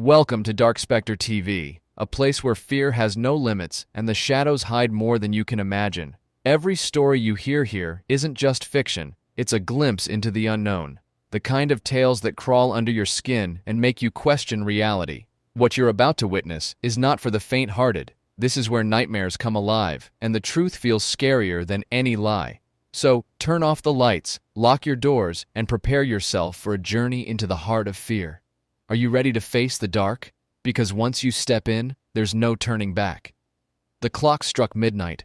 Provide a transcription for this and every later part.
Welcome to DarkSpecter TV, a place where fear has no limits and the shadows hide more than you can imagine. Every story you hear here isn't just fiction, it's a glimpse into the unknown. The kind of tales that crawl under your skin and make you question reality. What you're about to witness is not for the faint-hearted. This is where nightmares come alive, and the truth feels scarier than any lie. So, turn off the lights, lock your doors, and prepare yourself for a journey into the heart of fear. Are you ready to face the dark? Because once you step in, there's no turning back. The clock struck midnight.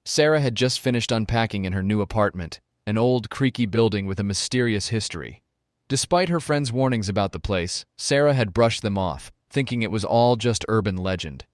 Sarah had just finished unpacking in her new apartment, an old, creaky building with a mysterious history. Despite her friends' warnings about the place, Sarah had brushed them off, thinking it was all just urban legend.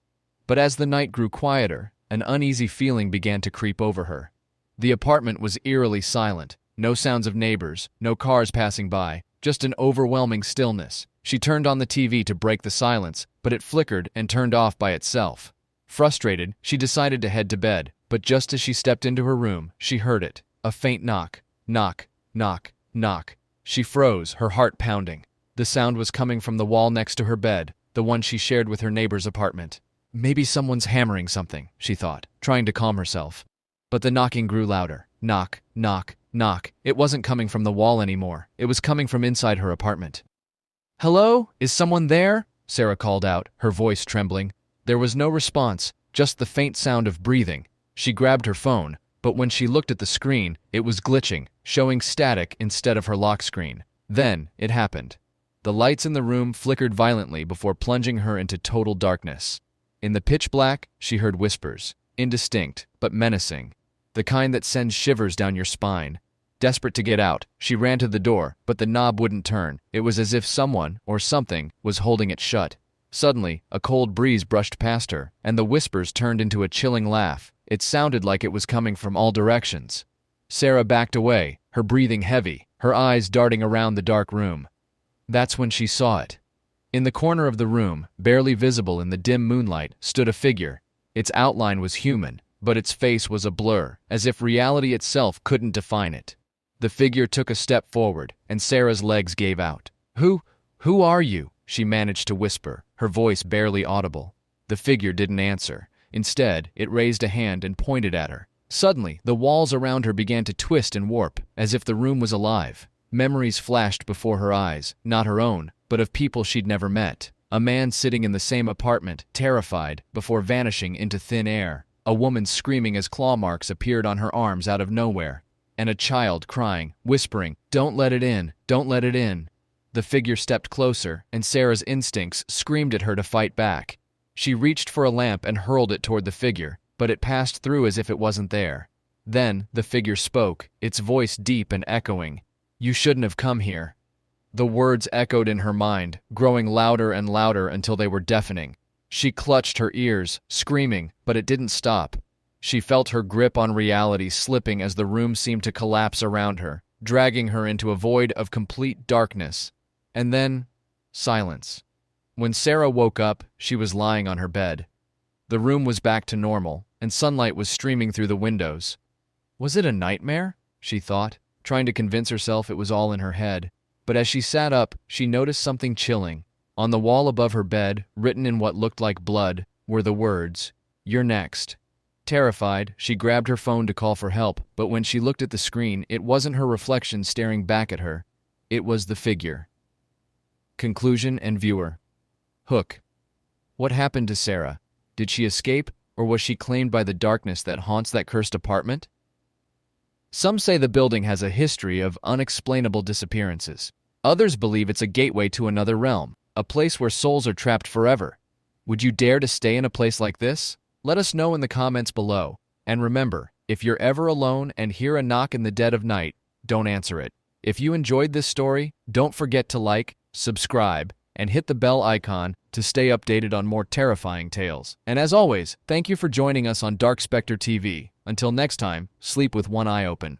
But as the night grew quieter, an uneasy feeling began to creep over her. The apartment was eerily silent, no sounds of neighbors, no cars passing by, just an overwhelming stillness. She turned on the TV to break the silence, but it flickered and turned off by itself. Frustrated, she decided to head to bed, but just as she stepped into her room, she heard it. A faint knock. Knock, knock, knock. She froze, her heart pounding. The sound was coming from the wall next to her bed, the one she shared with her neighbor's apartment. Maybe someone's hammering something, she thought, trying to calm herself. But the knocking grew louder. Knock, knock, knock. It wasn't coming from the wall anymore. It was coming from inside her apartment. "Hello? Is someone there?" Sarah called out, her voice trembling. There was no response, just the faint sound of breathing. She grabbed her phone, but when she looked at the screen, it was glitching, showing static instead of her lock screen. Then, it happened. The lights in the room flickered violently before plunging her into total darkness. In the pitch black, she heard whispers, indistinct, but menacing, the kind that sends shivers down your spine. Desperate to get out, she ran to the door, but the knob wouldn't turn. It was as if someone, or something, was holding it shut. Suddenly, a cold breeze brushed past her, and the whispers turned into a chilling laugh. It sounded like it was coming from all directions. Sarah backed away, her breathing heavy, her eyes darting around the dark room. That's when she saw it. In the corner of the room, barely visible in the dim moonlight, stood a figure. Its outline was human, but its face was a blur, as if reality itself couldn't define it. The figure took a step forward, and Sarah's legs gave out. Who are you?" she managed to whisper, her voice barely audible. The figure didn't answer. Instead, it raised a hand and pointed at her. Suddenly, the walls around her began to twist and warp, as if the room was alive. Memories flashed before her eyes, not her own, but of people she'd never met. A man sitting in the same apartment, terrified, before vanishing into thin air. A woman screaming as claw marks appeared on her arms out of nowhere. And a child crying, whispering, "Don't let it in, don't let it in." The figure stepped closer, and Sarah's instincts screamed at her to fight back. She reached for a lamp and hurled it toward the figure, but it passed through as if it wasn't there. Then, the figure spoke, its voice deep and echoing. "You shouldn't have come here." The words echoed in her mind, growing louder and louder until they were deafening. She clutched her ears, screaming, but it didn't stop. She felt her grip on reality slipping as the room seemed to collapse around her, dragging her into a void of complete darkness. And then, silence. When Sarah woke up, she was lying on her bed. The room was back to normal, and sunlight was streaming through the windows. Was it a nightmare? She thought, trying to convince herself it was all in her head. But as she sat up, she noticed something chilling. On the wall above her bed, written in what looked like blood, were the words, "You're next." Terrified, she grabbed her phone to call for help, but when she looked at the screen, it wasn't her reflection staring back at her. It was the figure. Conclusion and viewer. Hook. What happened to Sarah? Did she escape, or was she claimed by the darkness that haunts that cursed apartment? Some say the building has a history of unexplainable disappearances. Others believe it's a gateway to another realm, a place where souls are trapped forever. Would you dare to stay in a place like this? Let us know in the comments below. And remember, if you're ever alone and hear a knock in the dead of night, don't answer it. If you enjoyed this story, don't forget to like, subscribe, and hit the bell icon to stay updated on more terrifying tales. And as always, thank you for joining us on DarkSpecter TV. Until next time, sleep with one eye open.